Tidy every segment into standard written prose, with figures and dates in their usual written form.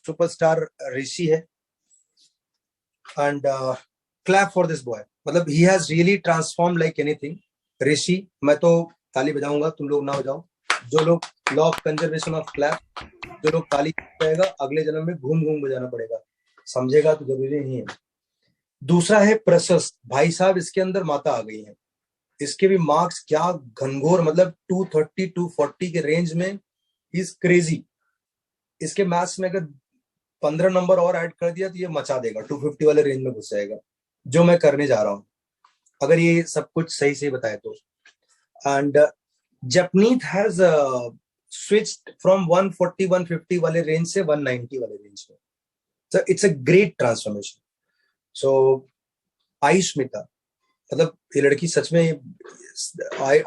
Superstar Rishi है and clap for this boy, मतलब he has really transform like anything. Rishi, मैं तो ताली बजाऊंगा, तुम लोग ना बजाओ। जो लोग law of conservation of clap, जो लोग ताली बजाएगा अगले जन्म में घूम घूम बजाना पड़ेगा, समझेगा तो जरूरी नहीं है। दूसरा है प्रशस्त भाई साहब, इसके अंदर माता आ गई है। इसके भी मार्क्स क्या घनघोर, मतलब 230 240 के रेंज में, ही इज क्रेजी। इसके मैथ्स में अगर 15 नंबर और ऐड कर दिया तो ये मचा देगा, 250 वाले रेंज में घुस जाएगा, जो मैं करने जा रहा हूँ अगर ये सब कुछ सही से बताए तो। एंड जपनीत हैज स्विच्ड फ्रॉम 140 150 वाले रेंज से 190 वाले रेंज में, so it's a great transformation. So आयुष्मिता, मतलब ये लड़की सच में,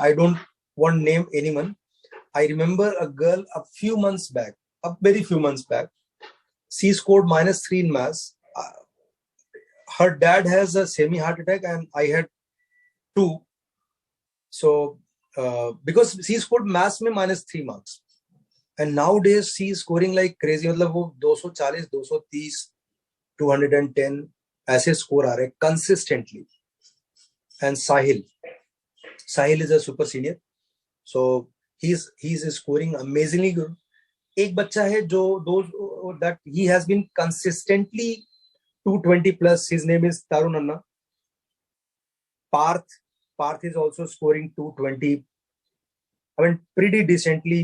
I don't want name anyone. I remember a girl a few months back, a very few months back, she scored -3 in maths. Her dad has a semi heart attack and I had 2. So because she scored maths में -3 marks and nowadays she is scoring like crazy, मतलब वो 240 230 210 ऐसे score आ रहे हैं consistently. And Sahil is a super senior, so he's scoring amazingly good. एक बच्चा है जो that he has been consistently 220 plus, his name is Tarun Anna. Parth is also scoring 220, I mean pretty decently.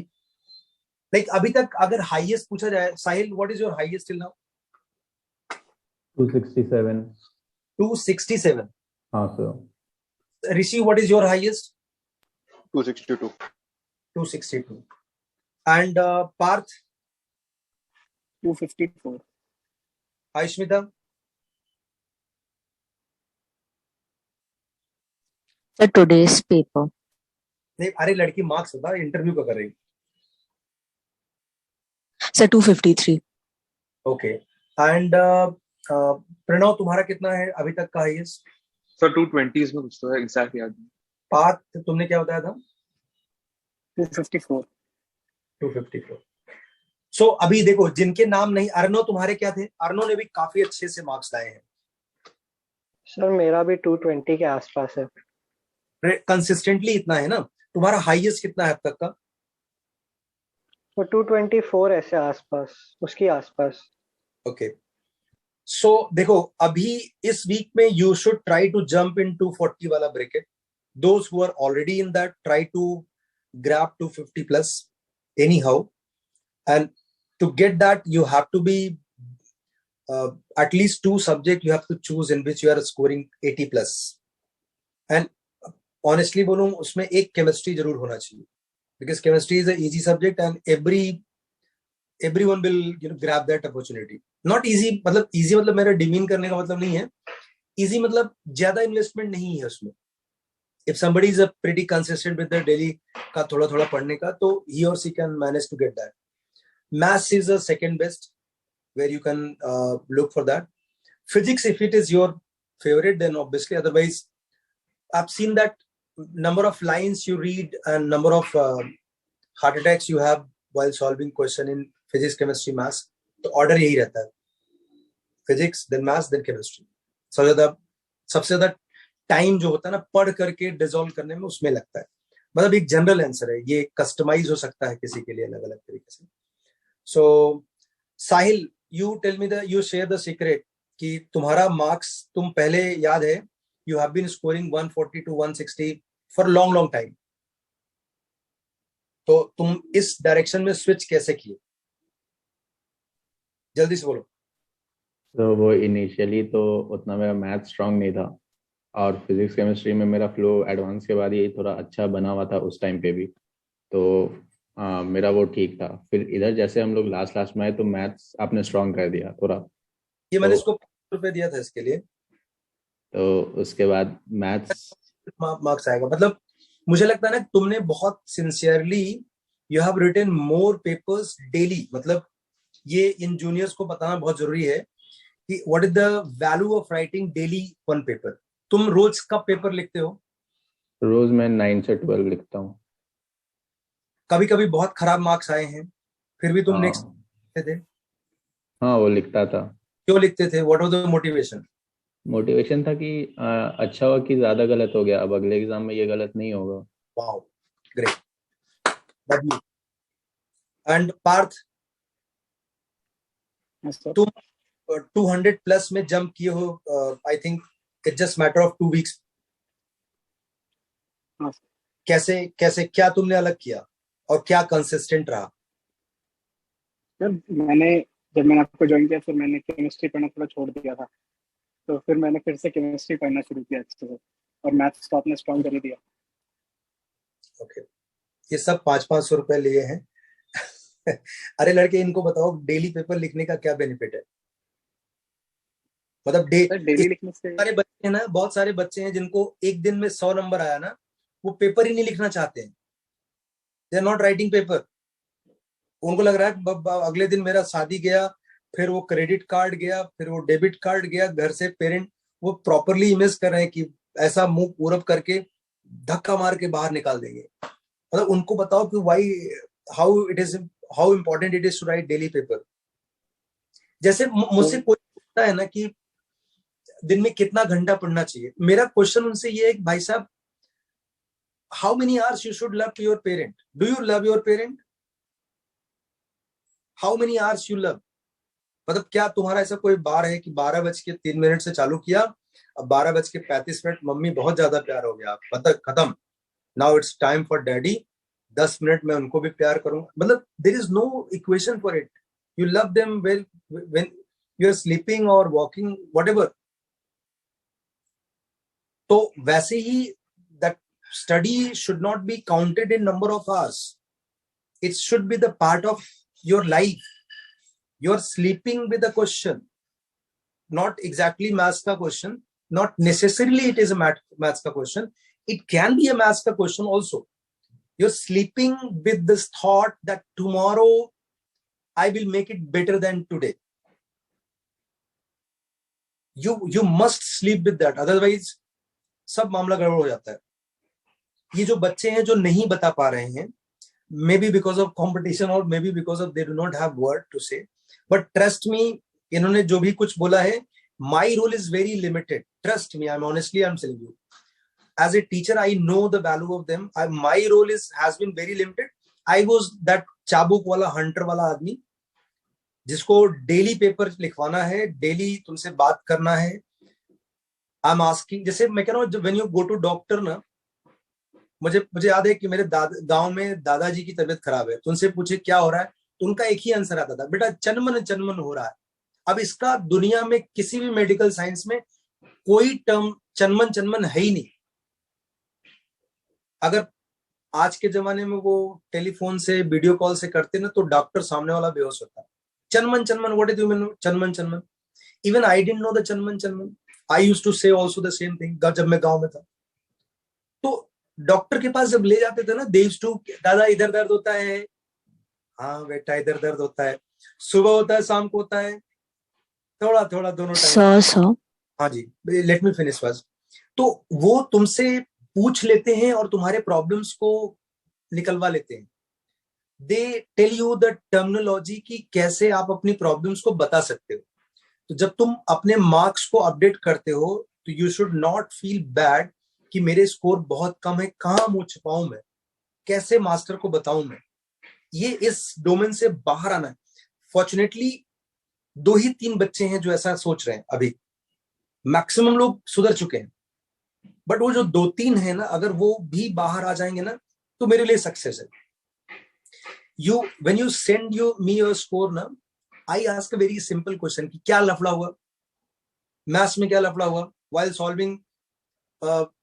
Like अभी तक अगर highest पूछा जाए, Sahil, what is your highest till now? 267. 267. हाँ sir. Rishi, what is your highest? 262. 262. And Parth? 254. Aishmita? The today's paper. नहीं, अरे लड़की marks बता, इंटरव्यू का कर रही। Sir, 253. ओके। एंड प्रणव, तुम्हारा कितना है अभी तक का हाईएस्ट? सर 220 में कुछ तो है, एग्जैक्ट याद नहीं। पार्थ, तुमने क्या बताया था? 254. 254. सो अभी देखो जिनके नाम नहीं, अर्नो तुम्हारे क्या थे? अर्नो ने भी काफी अच्छे से मार्क्स लाए हैं। सर मेरा भी 220 के आसपास है। कंसिस्टेंटली इतना है ना? तुम्हारा हाईएस्ट कितना है अब तक का? तो 224 ऐसे आसपास, उसके आसपास। ओके। सो देखो अभी इस वीक में you should try to jump in 240 वाला bracket. Those who are already in that, try to grab 250 plus anyhow, and to get that you have to be at least 2 subject you have to choose in which you are scoring 80 plus. And honestly बोलूं, उसमें एक chemistry जरूर होना चाहिए, because chemistry is an easy subject and everyone will grab that opportunity. Not easy मतलब easy मतलब मेरा demean करने का मतलब नहीं है, easy मतलब ज्यादा इन्वेस्टमेंट नहीं है उसमें। If somebody is a pretty consistent with the daily का थोड़ा थोड़ा पढ़ने का, तो he or she can manage to get that. Maths is the second best where you can look for that. Physics, if it is your favorite, then obviously, otherwise I've seen that number of lines you read and number of heart attacks you have while solving question in physics, chemistry, maths, तो order यही रहता है, physics then maths then chemistry. सबसे ज्यादा time जो होता है ना पढ़ करके डिसॉल्व करने में, उसमें लगता है। मतलब एक जनरल आंसर है, ये कस्टमाइज हो सकता है किसी के लिए अलग अलग तरीके से। सो साहिल, you tell me you share the secret कि तुम्हारा मार्क्स, तुम पहले याद है you have been scoring 140 to 160 for long time, तो तुम इस डायरेक्शन में स्विच कैसे किए? जल्दी से बोलो। तो वो इनिशियली तो उतना मेरा मैथ स्ट्रांग नहीं था, और फिजिक्स केमिस्ट्री में मेरा फ्लो एडवांस के बाद ये थोड़ा अच्छा बना हुआ था उस टाइम पे भी, तो मेरा वो ठीक था। फिर इधर जैसे हम लोग लास्ट में आए तो मैथ्स आपने स्ट्रांग कर दिया थोड़ा, ये मैंने इसको ₹5 दिया था इसके लिए, तो उसके बाद मैथ्स मार्क्स आएगा। मतलब मुझे लगता है ना तुमने बहुत sincerely you have written more papers daily. मतलब ये इन जूनियर्स को बताना बहुत जरूरी है कि what is the value of writing daily 1 paper. तुम रोज कब पेपर लिखते हो? रोज मैं 9 से 12 लिखता हूँ। कभी कभी बहुत खराब मार्क्स आए हैं, फिर भी तुम नेक्स्ट थे? हाँ वो लिखता था। क्यों लिखते थे? What was the motivation? Motivation था कि अच्छा हुआ कि ज्यादा गलत हो गया, अब अगले एग्जाम में ये गलत नहीं होगा। Wow, great, lovely. And Parth, Yes, sir. तुम 200 प्लस में जंप किए हो, I think it's just matter of 2 weeks. हाँ सर। कैसे कैसे क्या तुमने अलग किया और क्या कंसिस्टेंट रहा? सर जब मैंने आपको ज्वाइन किया फिर मैंने केमिस्ट्री पढ़ना थोड़ा छोड़ दिया था, तो फिर मैंने फिर से केमिस्ट्री पढ़ना शुरू किया अच्छे से, और मैथ्स तो आपने स्ट्रॉन्ग कर ही दिया। ओके, ये सब 500-500 रुपए लिए हैं। अरे लड़के, इनको बताओ डेली पेपर लिखने का क्या बेनिफिट है? मतलब सर डेली लिखने से सारे बच्चे हैं ना, बहुत सारे बच्चे हैं जिनको एक दिन में 100 नंबर आया ना, वो पेपर ही नहीं लिखना चाहते हैं। They are not writing paper. उनको लग रहा है अगले दिन मेरा शादी गया, फिर वो क्रेडिट कार्ड गया, फिर वो डेबिट कार्ड गया, घर से पेरेंट वो प्रॉपरली इमेज कर रहे हैं कि ऐसा मुंह पूरब करके धक्का मार के बाहर निकाल देंगे। मतलब उनको बताओ कि why, how important it is to write daily paper. जैसे मुझसे कोई पूछता है ना कि दिन में कितना घंटा पढ़ना चाहिए, मेरा क्वेश्चन उनसे ये है कि भाई साहब, how many hours you should love your parent? Do you love your parent? How many hours you love? मतलब क्या तुम्हारा ऐसा कोई बार है कि 12:03 से चालू किया, अब 12:35, मम्मी बहुत ज्यादा प्यार हो गया, मतलब खत्म, now it's time for daddy, 10 minute में उनको भी प्यार करूंगा? मतलब there is no equation for it. You love them when you are sleeping और वॉकिंग, व्हाटएवर। तो वैसे ही that study should not be counted in number of hours, it should be the part of your life. You are sleeping with a question, not exactly maths ka question, not necessarily it is a maths ka question, it can be a maths ka question also. You're sleeping with this thought that tomorrow I will make it better than today. You must sleep with that, otherwise सब मामला गड़बड़ हो जाता है। ये जो बच्चे हैं जो नहीं बता पा रहे हैं, maybe because of competition or maybe because of they do not have word to say, but trust me, इन्होंने जो भी कुछ बोला है, my role is very limited. Trust me, I'm telling you, as a teacher I know the value of them. My role has been very limited. I was that चाबुक वाला Hunter वाला आदमी जिसको डेली पेपर लिखवाना है, daily तुमसे बात करना है। आई एम आस्किंग, जैसे मैं कह रहा हूँ when you go to doctor ना, मुझे याद है कि मेरे गांव में दादाजी की तबीयत खराब है, तो उनसे पूछे क्या हो रहा है, तो उनका एक ही आंसर आता था, बेटा चनमन चनमन हो रहा है। अब इसका दुनिया में किसी भी मेडिकल साइंस में कोई टर्म चनमन चनमन है ही नहीं। अगर आज के जमाने में वो टेलीफोन से वीडियो कॉल से करते ना, तो डॉक्टर सामने वाला बेहोश होता है। चनमन चनमन, व्हाट डू यू मीन चनमन चनमन? Even I didn't know the चनमन चनमन। I used to say also the same thing जब मैं गांव में था। तो डॉक्टर के पास जब ले जाते थे ना, दे यूज्ड टू, दादा इधर दर्द होता है, हाँ बेटा इधर दर्द होता है, सुबह होता है शाम को होता है, थोड़ा थोड़ा दोनों टाइम। Sir. हाँ जी, लेट मी फिनिश फर्स्ट। तो वो तुमसे पूछ लेते हैं और तुम्हारे प्रॉब्लम्स को निकलवा लेते हैं। They tell you the terminology की कैसे आप अपनी प्रॉब्लम्स को बता सकते हो। तो जब तुम अपने मार्क्स को अपडेट करते हो, तो you should not feel bad कि मेरे स्कोर बहुत कम है, कहाँ मुंह छुपाऊं मैं, कैसे मास्टर को बताऊं मैं। ये इस डोमेन से बाहर आना है। फॉर्चुनेटली 2 ही 3 बच्चे हैं जो ऐसा सोच रहे हैं अभी, मैक्सिमम लोग सुधर चुके हैं। बट वो जो 2-3 है ना, अगर वो भी बाहर आ जाएंगे ना, तो मेरे लिए सक्सेस है। When you send me your score ना, I ask a very simple question कि क्या लफड़ा हुआ, मैथ्स में क्या लफड़ा हुआ, while solving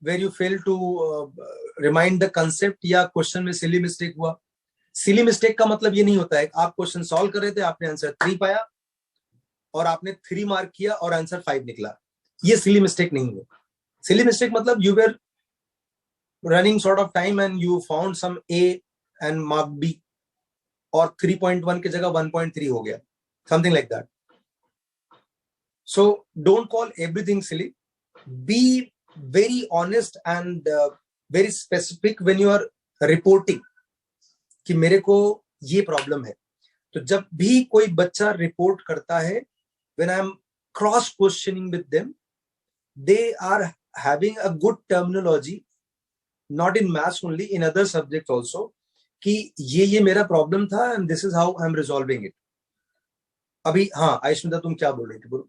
where you fail to remind the concept, या क्वेश्चन में सिली मिस्टेक हुआ। सिली मिस्टेक का मतलब ये नहीं होता है आप क्वेश्चन सॉल्व कर रहे थे, आपने आंसर 3 पाया और आपने 3 मार्क किया और आंसर 5 निकला, ये सिली मिस्टेक नहीं है। सिली मिस्टेक मतलब you were running sort of time and you found some A and mark B, और 3.1 की जगह 1.3 हो गया, something like that. So don't call everything silly, be very honest and very specific when you are reporting कि मेरे को ये problem है। तो जब भी कोई बच्चा रिपोर्ट करता है, when I am cross questioning with them, they are having a good terminology, not in maths only, in other subject also, कि ये मेरा प्रॉब्लम था and this is how I am resolving it. अभी हाँ आयुष्मिता, तुम क्या बोल रही थी, बोलो.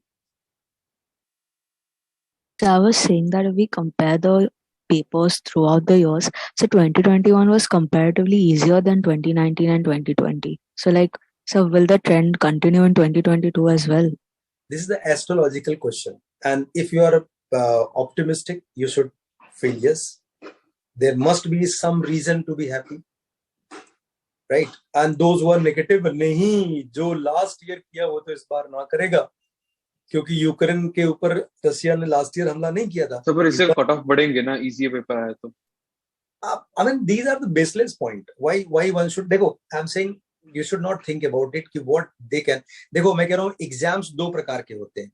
So I was saying that if we compare the papers throughout the years, so 2021 was comparatively easier than 2019 and 2020. So will the trend continue in 2022 as well? This is the astrological question, and if you are optimistic, you should feel yes. There must be some reason to be happy, right? And those who are negative, नहीं, जो last year किया वो तो इस बार ना करेगा, क्योंकि Ukraine के ऊपर रशिया ने लास्ट ईयर हमला नहीं किया था. तो पर इससे कट ऑफ बढ़ेंगे ना, इजी पेपर आया तो. I mean, these are the baseless point. Why one should, देखो, I'm saying you should not think about it कि what they can. देखो, मैं कह रहा हूँ एग्जाम्स दो प्रकार के होते हैं.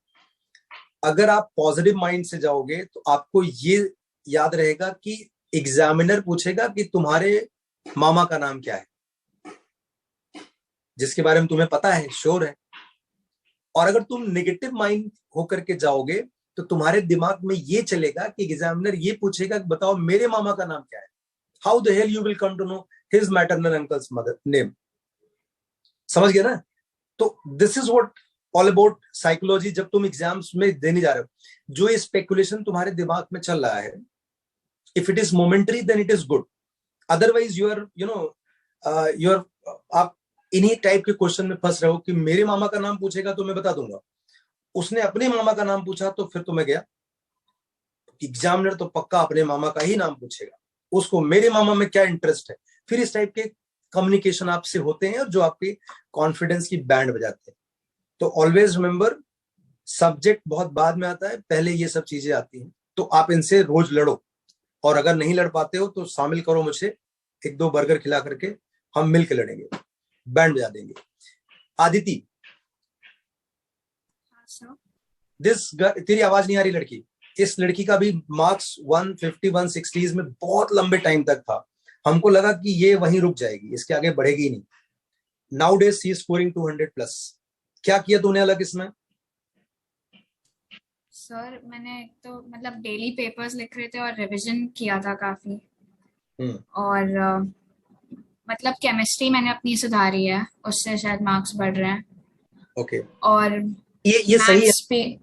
अगर आप पॉजिटिव माइंड से जाओगे तो आपको ये याद रहेगा कि एग्जामिनर पूछेगा कि तुम्हारे मामा का नाम क्या है, जिसके बारे में तुम्हें पता है, श्योर है. और अगर तुम नेगेटिव माइंड होकर के जाओगे तो तुम्हारे दिमाग में ये चलेगा कि एग्जामिनर ये पूछेगा कि बताओ मेरे मामा का नाम क्या है. How the hell you will come to know his maternal uncles mother name. समझ गए ना? तो this is what all about psychology. जब तुम एग्जाम्स में देने जा रहे हो, जो ये स्पेकुलेशन तुम्हारे दिमाग में चल रहा है, if it is momentary then it is good. Otherwise you are आप इन्हीं टाइप के क्वेश्चन में फंस रहे हो कि मेरे मामा का नाम पूछेगा तो मैं बता दूंगा, उसने अपने मामा का नाम पूछा तो फिर तो मैं गया. एग्जामिनर तो पक्का अपने मामा का ही नाम पूछेगा, उसको मेरे मामा में क्या इंटरेस्ट है. फिर इस टाइप के कम्युनिकेशन आपसे होते हैं और जो आपके कॉन्फिडेंस की बैंड बजाते हैं. तो ऑलवेज रिमेंबर, सब्जेक्ट बहुत बाद में आता है, पहले ये सब चीजें आती हैं. तो आप इनसे रोज लड़ो, और अगर नहीं लड़ पाते हो तो शामिल करो मुझे, एक दो बर्गर खिला करके हम मिल के लड़ेंगे, बैंड बजा देंगे. आदिति, तेरी आवाज नहीं आ रही लड़की. इस लड़की का भी मार्क्स 150 160 में बहुत लंबे टाइम तक था. हमको लगा कि ये वहीं रुक जाएगी, इसके आगे बढ़ेगी ही नहीं. Now days she is scoring 200+. क्या किया तूने अलग इसमें? सर मैंने तो मतलब डेली पेपर्स लिख रहे थे और रिवीजन किया था काफी. और मतलब केमिस्ट्री मैंने अपनी सुधारी है, उससे शायद मार्क्स बढ़ रहे हैं. ओके. और ये सही है. पे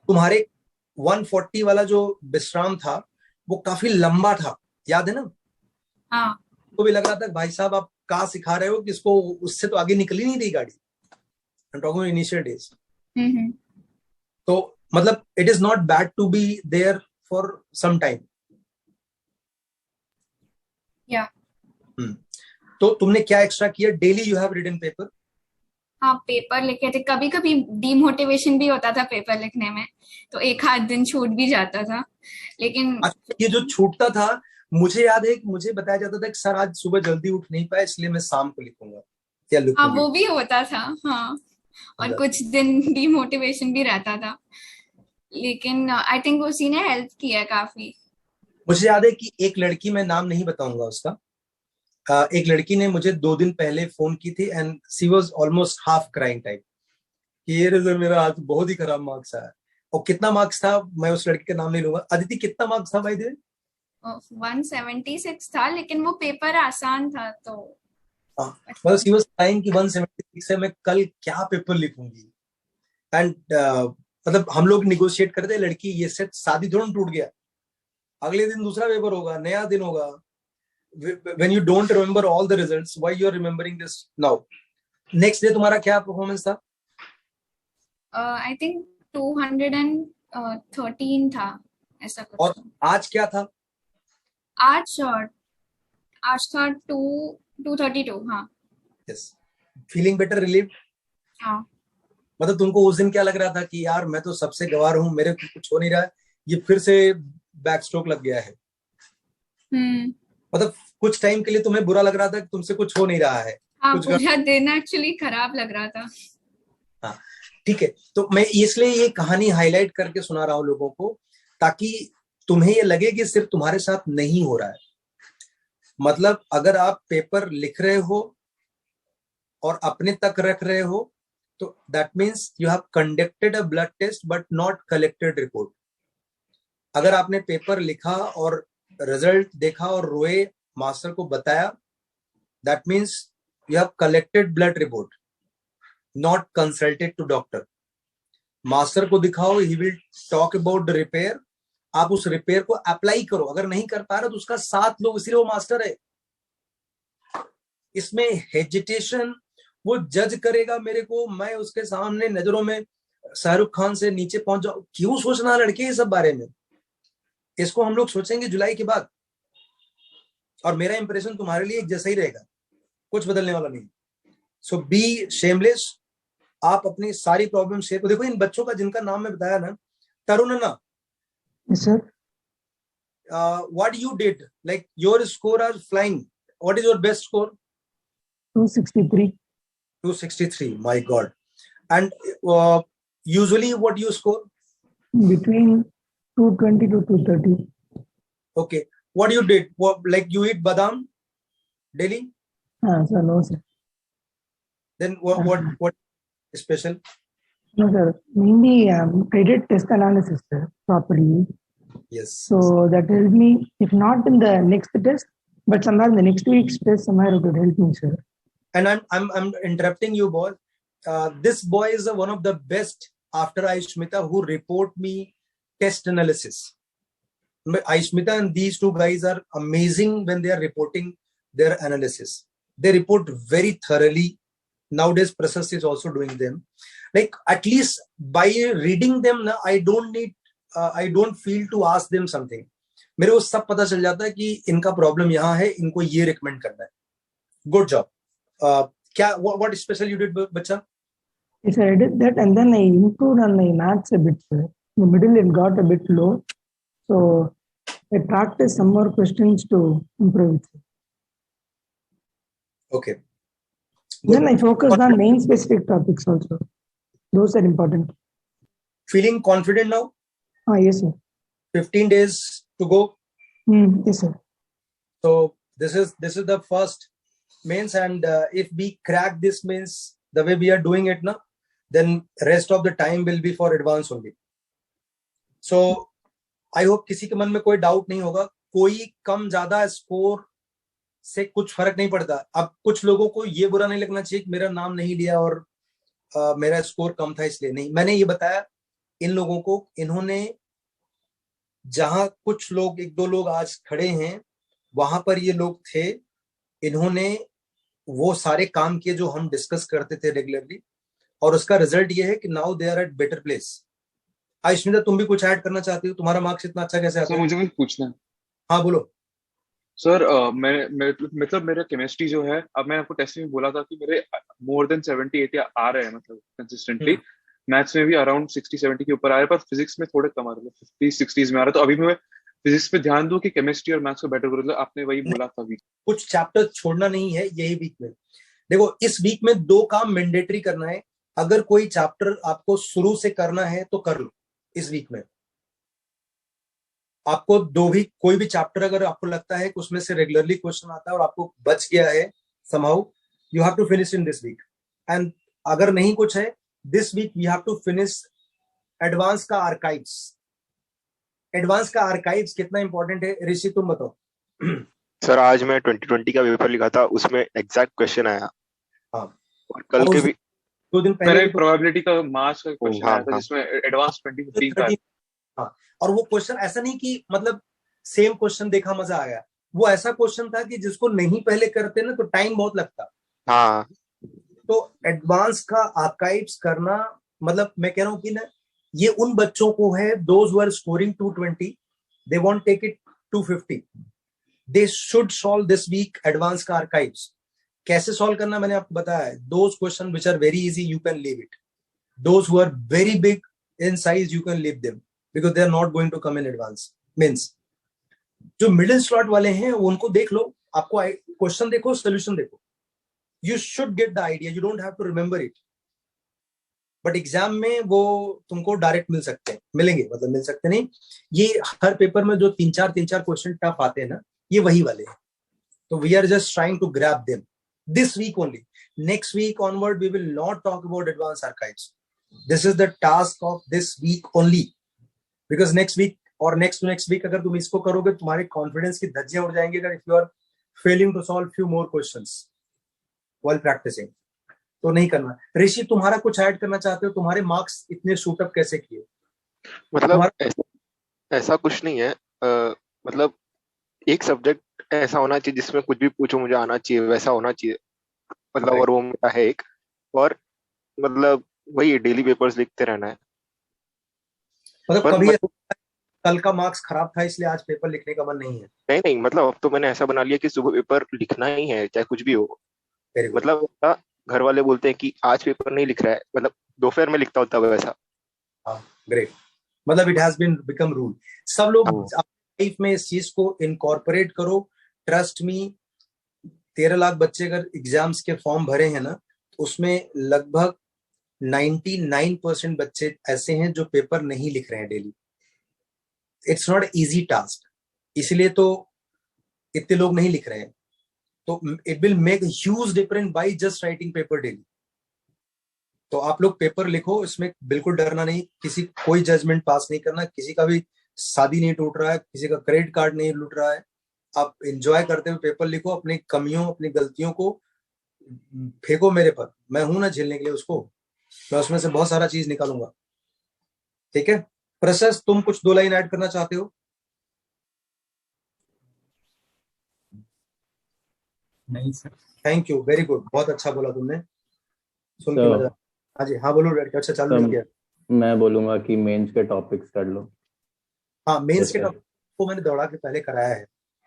तुम्हारे 140 वाला जो विश्राम था वो काफी लंबा था, याद है ना? हाँ. तो भी लग रहा था भाई साहब आप कहाँ सिखा रहे हो कि इसको, उससे तो आगे निकल ही नहीं रही गाड़ी. I'm talking about initial days. तो मतलब it is not bad to be there for some time. Yeah. तो तुमने क्या एक्स्ट्रा किया? Daily you have written paper? हाँ, पेपर लिखे थे. कभी कभी डीमोटिवेशन भी होता था पेपर लिखने में, तो एक आध दिन छूट भी जाता था. लेकिन ये जो छूटता था, मुझे याद है कि मुझे बताया जाता था कि सर आज सुबह जल्दी उठ नहीं पाए इसलिए मैं शाम को लिखूंगा. क्या लिखूंगी? हाँ, वो भी होता था. हाँ, और कुछ दिन डीमोटिवेशन भी रहता था, लेकिन आई थिंक उसी ने हेल्प किया काफी. मुझे याद है कि एक लड़की, मैं नाम नहीं बताऊंगा उसका, एक लड़की ने मुझे 2 दिन पहले फोन की थी and she was almost half crying type कि ये रिजल्ट मेरा आज बहुत ही खराब मार्क्स आया. और कितना मार्क्स था, मैं उस लड़की का नाम नहीं लूंगा. अदिति, कितना मार्क्स था भाई दे? 176 था, लेकिन वो पेपर आसान था. तो मतलब सी वाज क्राइंग कि 176 है, मैं कल क्या पेपर लिखूंगी. एंड मतलब हम लोग निगोशिएट करते हैं, लड़की ये सेट शादी थोड़ा टूट गया, अगले दिन दूसरा पेपर होगा, नया दिन होगा. When you don't remember all the results, why you are remembering this now? Next day तुम्हारा क्या परफॉर्मेंस था? I think 213 था, ऐसा कुछ. और आज क्या था? आज था 232. हाँ. Yes. Feeling better, relieved? हाँ. मतलब तुमको उस दिन क्या लग रहा था कि यार मैं तो सबसे गवार हूँ, मेरे को कुछ हो नहीं रहा है, ये फिर से बैक स्ट्रोक लग गया है. मतलब कुछ टाइम के लिए तुम्हें बुरा लग रहा था कि तुमसे कुछ हो नहीं रहा है. हाँ, पूरा दिन एक्चुअली खराब लग रहा था. हाँ, ठीक है. तो मैं इसलिए ये कहानी हाईलाइट करके सुना रहा हूँ लोगों को, ताकि तुम्हें ये लगे कि सिर्फ तुम्हारे साथ नहीं हो रहा है. मतलब अगर आप पेपर लिख रहे हो और अपने तक रख रहे हो तो that means you have conducted a blood test but not collected report. अगर आपने पेपर लिखा और रिजल्ट देखा और रोए, मास्टर को बताया, that means you have collected blood report, not consulted to doctor. Master को दिखाओ, he will talk about the repair. आप उस रिपेयर को अप्लाई करो. अगर नहीं कर पा रहे तो उसका साथ लो, इसलिए वो मास्टर है. इसमें हेजिटेशन, वो जज करेगा मेरे को, मैं उसके सामने नजरों में शाहरुख खान से नीचे पहुंच जाऊं. क्यों सोचना लड़के ये सब बारे में? इसको हम लोग सोचेंगे जुलाई के बाद, और मेरा इंप्रेशन तुम्हारे लिए एक जैसा ही रहेगा, कुछ बदलने वाला नहीं. सो बी शेमलेस. आप अपनी सारी प्रॉब्लम शेयर करो. देखो इन बच्चों का जिनका नाम मैं बताया ना, तरुण ना, sir, what you did, like your score are flying. What is your best score? 263. 263. My God. And usually what you score? Between 220 to 230. Okay. What you did? What, like you eat badam daily? Sir, no, sir. Then what special? No, sir. Mainly, I did test analysis, sir, properly. Yes. So that helped me, if not in the next test, but somewhere in the next week's test, somewhere it would help me, sir. And I'm interrupting you, boy. This boy is one of the best after Aishmita who report me test analysis. Aishmita and these two guys are amazing when they are reporting their analysis. They report very thoroughly. Nowadays, Prasast is also doing them. Like at least by reading them, I don't feel to ask them something. मेरे को सब पता चल जाता है कि इनका problem यहाँ है, इनको ये रिकमेंड करना है. Good job. क्या what special you did, बच्चा? Yes, sir, I did that, and then I improved on my maths a bit, sir. In the middle, it got a bit low, so I practiced some more questions to improve it, sir. Okay. Good. Then I focused on main specific topics also. Those are important. Feeling confident now? Yes, sir. 15 days to go. Yes, sir. So this is the first mains, and if we crack this mains the way we are doing it now, then rest of the time will be for advance only. So I hope किसी के मन में कोई doubt नहीं होगा. कोई कम ज्यादा score से कुछ फर्क नहीं पड़ता. अब कुछ लोगों को ये बुरा नहीं लगना चाहिए कि मेरा नाम नहीं लिया और मेरा स्कोर कम था इसलिए नहीं. मैंने ये बताया इन लोगों को, इन्होंने जहां कुछ लोग, एक दो लोग आज खड़े हैं, वहां पर ये लोग थे. इन्होंने वो सारे काम किए जो हम डिस्कस करते थे रेगुलरली, और उसका रिजल्ट ये है कि now they are at better place. Ayushmita, तुम भी कुछ ऐड करना चाहती हो? तुम्हारा मार्क्स इतना अच्छा कैसे आता है? मुझे कुछ पूछना है. हाँ बोलो सर. मतलब मेरा केमिस्ट्री जो है, अब मैंने आपको टेस्ट में बोला था कि मेरे मोर देन 70-80 आ रहे हैं, मतलब कंसिस्टेंटली. मैथ्स में भी अराउंड 60-70 के ऊपर आ रहे हैं, पर फिजिक्स में थोड़े कम आ रहे हैं, 50-60s में आ रहा है. तो अभी मैं फिजिक्स पे ध्यान दूं कि केमिस्ट्री और मैथ्स को बेटर करूं? आपने वही बोला था. कुछ चैप्टर छोड़ना नहीं है यही वीक में. देखो इस वीक में 2 काम मैंडेटरी करना है. अगर कोई चैप्टर आपको शुरू से करना है तो कर लो इस वीक में. आपको कोई भी चैप्टर अगर आपको लगता है कि उसमें से रेगुलरली क्वेश्चन आता है और आपको बच गया है somehow, you have to finish in this week. And अगर नहीं कुछ है, this week we have to finish advance का आर्काइव्स. एडवांस का आर्काइव्स कितना इंपॉर्टेंट है, ऋषि तुम बताओ. सर आज मैं 2020 का पेपर लिखा था, उसमें एग्जैक्ट क्वेश्चन आया. हाँ. और कल के भी 2 दिन पहले प्रोबेबिलिटी का मार्क्स का क्वेश्चन आया था, जिसमें एडवांस 2015 का. हाँ. और वो क्वेश्चन ऐसा नहीं कि मतलब सेम क्वेश्चन देखा मजा आ गया. वो ऐसा क्वेश्चन था कि जिसको नहीं पहले करते ना तो टाइम बहुत लगता. हाँ. तो एडवांस का आर्काइव्स करना, मतलब मैं कह रहा हूँ कि ना, ये उन बच्चों को है, those were scoring 220, they want take it 250, they should solve this week advance का आर्काइव्स. कैसे सॉल्व करना मैंने आपको बताया है. Those question which are very easy you can leave it. Those who are very big in size you can leave them because they are not going to come in advance. Means जो middle slot वाले हैं उनको देख लो, आपको question देखो, solution देखो. You should get the idea. You don't have to remember it. But exam में वो तुमको डायरेक्ट मिल सकते हैं, मिलेंगे, मतलब मिल सकते नहीं. ये हर पेपर में जो 3-4 क्वेश्चन टफ आते हैं ना, ये वही वाले हैं. तो we are just trying to grab them this week only. next week onward we will not talk about advanced archives. This is the task of this week only, because next week और next to next week अगर तुम इसको करोगे तुम्हारे confidence की धज्जियां उड़ जाएंगी अगर if you are failing to solve few more questions while practicing, तो नहीं करना। ऋषि तुम्हारा कुछ ऐड करना चाहते हो? तुम्हारे मार्क्स इतने शूट अप कैसे किए? मतलब ऐसा कुछ नहीं है, मतलब एक सब्जेक्ट ऐसा होना चाहिए जिसमें कुछ भी पूछो मुझे आना चाहिए, वैसा होना चाहिए, मतलब और वो मेरा है एक। और मतलब वही डेली पेपर्स लिखते रहना है। मतलब कभी कल का मार्क्स खराब था इसलिए आज पेपर लिखने का मन नहीं है? नहीं, मतलब अब तो मैंने ऐसा बना लिया कि सुबह पेपर लिखना ही है चाहे कुछ भी हो। मतलब घर वाले बोलते हैं कि आज पेपर नहीं लिख रहा है, मतलब दोपहर में लिखता होता है वैसा। ग्रेट, मतलब it has been become rule. सब लोग लाइफ में इस चीज को इनकॉर्पोरेट करो। ट्रस्ट मी, 13 लाख बच्चे अगर एग्जाम्स के फॉर्म भरे हैं ना, उसमें लगभग 99% बच्चे ऐसे हैं जो पेपर नहीं लिख रहे हैं daily. It's not easy task, इसलिए तो इतने लोग नहीं लिख रहे हैं। तो it will make huge difference by just writing paper daily. तो आप लोग पेपर लिखो, इसमें बिल्कुल डरना नहीं, किसी कोई जजमेंट पास नहीं करना, किसी का भी शादी नहीं टूट रहा है, किसी का क्रेडिट कार्ड नहीं लूट रहा है। आप एंजॉय करते हुए पेपर लिखो, अपनी कमियों अपनी गलतियों को फेंको मेरे पर, मैं हूं ना झेलने के लिए उसको, मैं उसमें से बहुत सारा चीज निकालूंगा। ठीक है प्रशस्त, तुम कुछ 2 लाइन ऐड करना चाहते हो? नहीं sir. Thank you, very good, बहुत अच्छा बोला तुमने, सुन के मजा। हाँ जी, हाँ बोलो। अच्छा चालू नहीं किया। मैं बोलूंगा कि मेंस के टॉपिक्स कर लो। हाँ, मेंस के टॉपिक को मैंने दौड़ा के पहले कराया है,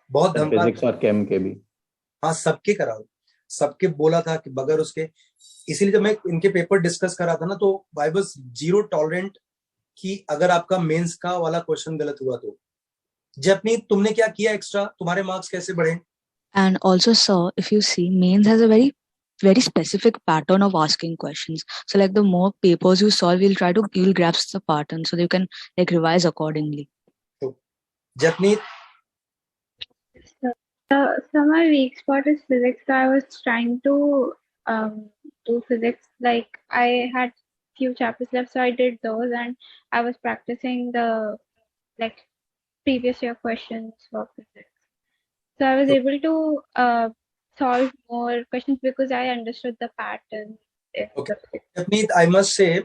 बहुत धमका। फिजिक्स और केम के भी। हाँ, सबके कराओ, सबके बोला था कि बगैर उसके। इसीलिए जब मैं इनके पेपर डिस्कस कर रहा था ना, तो आई वाज जीरो टॉलरेंट कि अगर आपका मेंस का वाला क्वेश्चन गलत हुआ तो। जपनीत, तुमने क्या किया एक्स्ट्रा? तुम्हारे मार्क्स कैसे बढ़े? And also, sir, if you see, mains has a very specific pattern of asking questions. So like the more papers you solve, you'll grasp the pattern so that you can like revise accordingly. So, Japneet? So my weak spot is physics. So I was trying to do physics. Like I had few chapters left, so I did those, and I was practicing the like previous year questions for physics. So I was able to solve more questions because I understood the pattern. Okay. Japneet, I must say,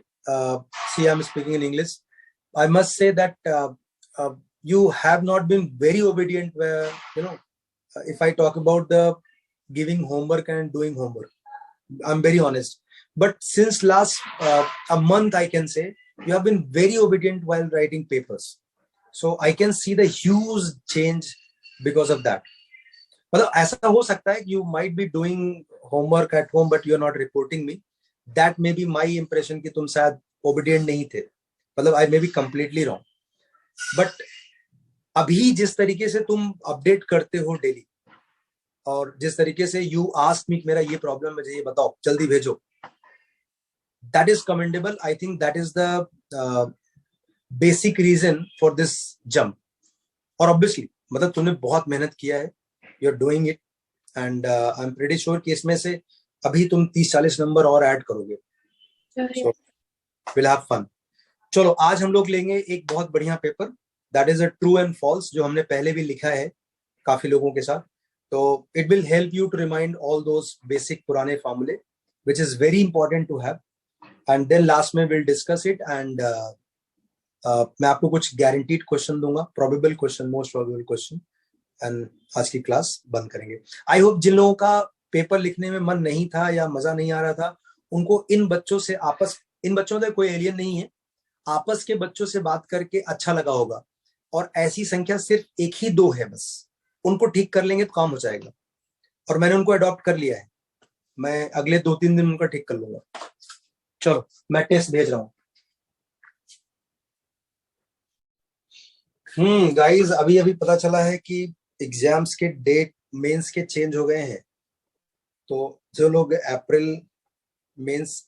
see, I'm speaking in English. I must say that you have not been very obedient where, if I talk about the giving homework and doing homework, I'm very honest. But since last a month, I can say, you have been very obedient while writing papers. So I can see the huge change because of that. मतलब ऐसा हो सकता है you might be doing homework at home but you're not reporting me. That may be my impression कि तुम शायद obedient नहीं थे, मतलब I may be completely wrong. But अभी जिस तरीके से तुम अपडेट करते हो डेली, और जिस तरीके से you ask me मेरा ये प्रॉब्लम मुझे ये बताओ जल्दी भेजो, that is commendable. I think that is the basic reason for this jump. और obviously मतलब तुमने बहुत मेहनत किया है, you're doing it, and I'm pretty sure कि इसमें से अभी तुम 30-40 नंबर और ऐड करोगे, so we'll have fun. चलो आज हम लोग लेंगे एक बहुत बढ़िया paper, that is a true and false, जो हमने पहले भी लिखा है काफी लोगों के साथ. तो it will help you to remind all those basic पुराने formulae, which is very important to have, and then last में we'll discuss it, and मैं आपको कुछ guaranteed question दूंगा, probable question, most probable question, and आज की class बंद करेंगे. आई होप जिन लोगों का पेपर लिखने में मन नहीं था या मजा नहीं आ रहा था, उनको इन बच्चों से इन बच्चों से कोई एलियन नहीं है, आपस के बच्चों से बात करके अच्छा लगा होगा, और ऐसी संख्या सिर्फ 1 ही 2 है बस, उनको ठीक कर लेंगे तो काम हो जाएगा, और मैंने उनको अडॉप्ट कर लिया है, मैं अगले 2-3 दिन उनका ठीक कर लूंगा. चलो मैं टेस्ट भेज रहा हूँ. गाइस, अभी पता चला है कि एग्जाम्स के डेट मेंस के चेंज हो गए हैं. तो जो लोग अप्रैल मेंस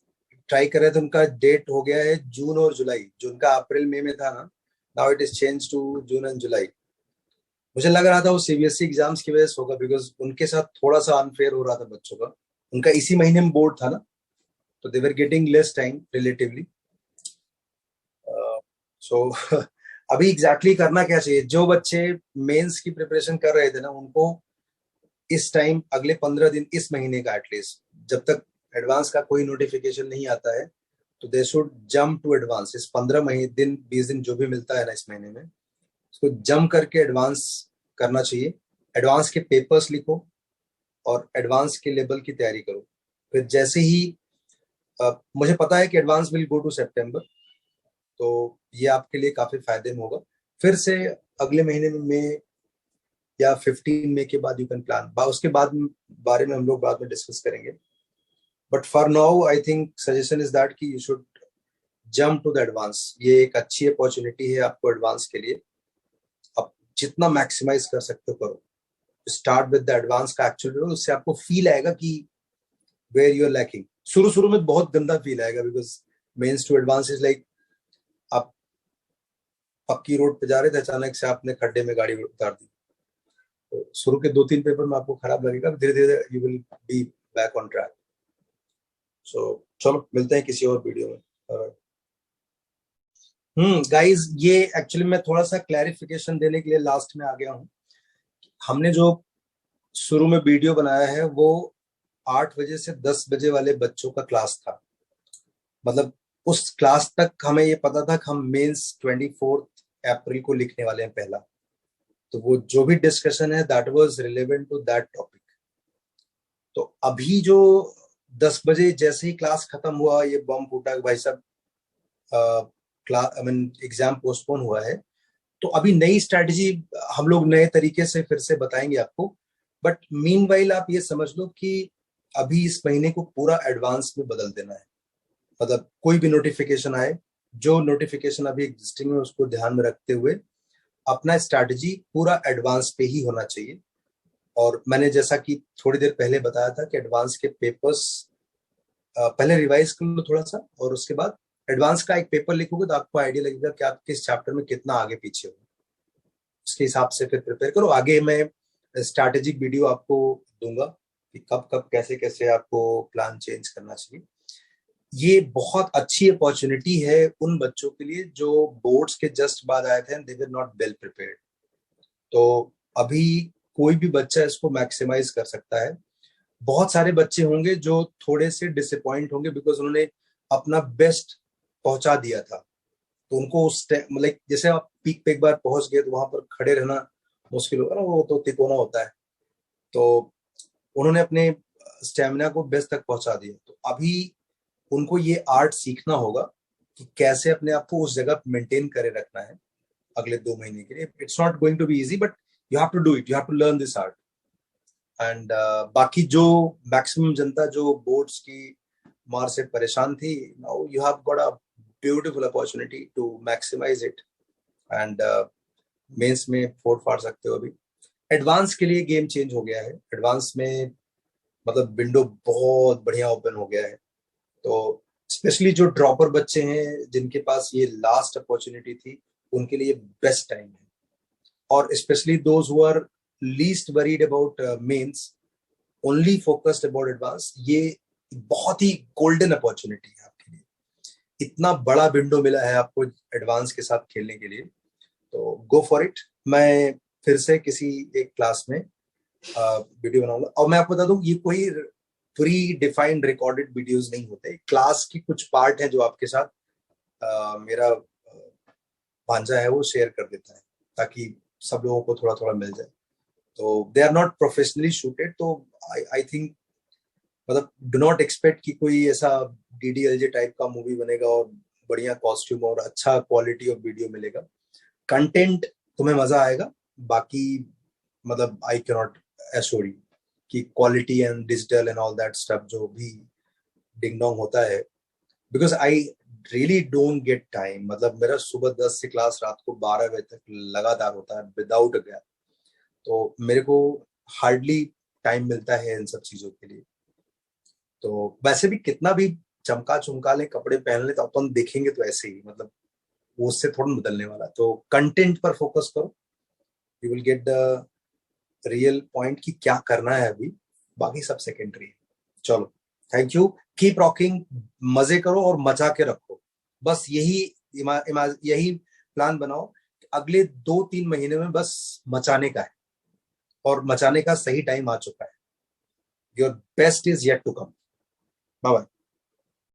ट्राई कर रहे थे उनका डेट हो गया है जून और जुलाई. जो उनका अप्रैल मई में था ना, now it is change to June and July. मुझे लग रहा था वो सीबीएसई एग्जाम्स की वजह से होगा, बिकॉज उनके साथ थोड़ा सा अनफेयर हो रहा था बच्चों का. उनका इसी महीने में बोर्ड था ना, तो they were getting less time relatively. So अभी एग्जैक्टली करना क्या चाहिए, जो बच्चे मेंस की प्रिपरेशन कर रहे थे ना, उनको इस टाइम अगले 15 दिन इस महीने का एटलीस्ट, जब तक एडवांस का कोई नोटिफिकेशन नहीं आता है, तो they should jump to advance. इस 15 दिन 20 दिन जो भी मिलता है ना इस महीने में, उसको जंप करके एडवांस करना चाहिए। एडवांस के पेपर्स लिखो और एडवांस के लेवल की तैयारी करो। फिर जैसे ही मुझे पता है कि एडवांस विल गो टू सितंबर, तो ये आपके लिए काफी फायदे में होगा। फिर से अगले महीने में या 15 मई के बाद यू कैन प्लान, उसके बाद बारे में हम लोग बाद में डिस्कस करेंगे। But for now I think suggestion is that कि you should jump to the advance. ये एक अच्छी अपॉर्चुनिटी है आपको एडवांस के लिए, आप जितना मैक्सिमाइज कर सकते हो करो। स्टार्ट विद द एडवांस का एक्चुअल, उससे आपको फील आएगा कि वेयर यू आर लैकिंग। शुरू में बहुत गंदा फील आएगा, because mains to advance is like आप पक्की रोड पे जा रहे थे, अचानक से आपने खड्डे में गाड़ी उतार दी, तो शुरू के 2-3 पेपर में आपको खराब लगेगा, धीरे धीरे you will be back on track. So चलो मिलते हैं किसी और वीडियो में। गाइस, ये एक्चुअली मैं थोड़ा सा क्लैरिफिकेशन देने के लिए लास्ट में आ गया हूँ। हमने जो शुरू में वीडियो बनाया है वो 8 बजे से 10 बजे वाले बच्चों का क्लास था। मतलब उस क्लास तक हमें ये पता था कि हम मेंस 24 अप्रैल को लिखने वाले हैं पहला, तो वो जो भी डिस्कशन है that was relevant to that topic. तो अभी जो 10 बजे जैसे ही क्लास खत्म हुआ, ये बम फूटा भाई साहब, एग्जाम पोस्टपोन हुआ है, तो अभी नई स्ट्रैटेजी हम लोग नए तरीके से फिर से बताएंगे आपको। बट मीनवाइल आप ये समझ लो कि अभी इस महीने को पूरा एडवांस में बदल देना है। मतलब कोई भी नोटिफिकेशन आए, जो नोटिफिकेशन अभी एग्जिस्टिंग है उसको ध्यान में रखते हुए अपना स्ट्रैटेजी पूरा एडवांस पे ही होना चाहिए। और मैंने जैसा कि थोड़ी देर पहले बताया था कि एडवांस के पेपर्स पहले रिवाइज कर लो थोड़ा सा, और उसके बाद एडवांस का एक पेपर लिखोगे तो आपको आइडिया लगेगा कि आप किस चैप्टर में कितना आगे पीछे हो। उसके हिसाब से फिर प्रिपेयर करो। आगे मैं स्ट्रैटेजिक वीडियो आपको दूंगा कि कब कब कैसे कैसे आपको प्लान चेंज करना चाहिए। ये बहुत अच्छी अपॉर्चुनिटी है उन बच्चों के लिए जो बोर्ड्स के जस्ट बाद आए थे and they were not well prepared. तो अभी कोई भी बच्चा इसको मैक्सिमाइज कर सकता है। बहुत सारे बच्चे होंगे जो थोड़े से डिसअपॉइंट होंगे बिकॉज उन्होंने अपना बेस्ट पहुंचा दिया था, तो उनको उस मतलब जैसे आप पीक पे एक बार पहुंच गए तो वहां पर खड़े रहना मुश्किल होगा ना, वो तो तिकोना होता है। तो उन्होंने अपने स्टेमिना को बेस्ट तक पहुंचा दिया, तो अभी उनको ये आर्ट सीखना होगा कि कैसे अपने आप को उस जगह मेंटेन करे रखना है अगले 2 महीने के लिए। It's not going to be easy but you have to do it, you have to learn this art. And बाकी जो मैक्सिमम जनता जो बोर्ड्स की मार से परेशान थी, now you have got a beautiful opportunity to maximise it and mains में फोड़ फाड़ सकते हो। अभी एडवांस के लिए गेम चेंज हो गया है। एडवांस में मतलब विंडो बहुत बढ़िया ओपन हो गया है, तो स्पेशली जो ड्रॉपर बच्चे हैं जिनके पास ये लास्ट अपॉर्चुनिटी थी, उनके लिए बेस्ट टाइम है। और specially those who are least worried about mains, only focused about advance, ये बहुत ही गोल्डन अपॉर्चुनिटी है आपके लिए। इतना बड़ा विंडो मिला है आपको एडवांस के साथ खेलने के लिए, तो गो फॉर इट। मैं फिर से किसी एक क्लास में वीडियो बनाऊंगा। और मैं आपको बता दूं, ये कोई प्री डिफाइंड रिकॉर्डेड वीडियोस नहीं होते। क्लास की कुछ पार्ट है जो आपके साथ मेरा भांजा है वो शेयर कर देता है ताकि सब लोगों को थोड़ा थोड़ा मिल जाए। तो they are not professionally shooted, तो आई थिंक मतलब डू नॉट एक्सपेक्ट कि कोई ऐसा DDLJ टाइप का मूवी बनेगा और बढ़िया कॉस्ट्यूम और अच्छा क्वालिटी ऑफ वीडियो मिलेगा। कंटेंट तुम्हें मजा आएगा, बाकी मतलब I can not assure you कि quality and digital and all that stuff जो भी डिंग डोंग होता है, because I really don't get time. मतलब मेरा सुबह 10 से क्लास रात को 12 बजे तक लगातार होता है विदाउट अ गैप, तो मेरे को हार्डली टाइम मिलता है इन सब चीजों के लिए। तो वैसे भी कितना भी चमका चुमका ले कपड़े पहन ले तो अपन देखेंगे तो ऐसे ही, मतलब वो उससे थोड़ा बदलने वाला। तो कंटेंट पर फोकस करो, you will get the real point कि क्या करना है अभी, बाकी सब सेकेंडरी है। चलो, थैंक यू, कीप रॉकिंग, मजे करो और मचा के रखो, बस यही प्लान बनाओ, अगले 2-3 महीने में बस मचाने का है, और मचाने का सही टाइम आ चुका है। Your best is yet to come. Bye bye.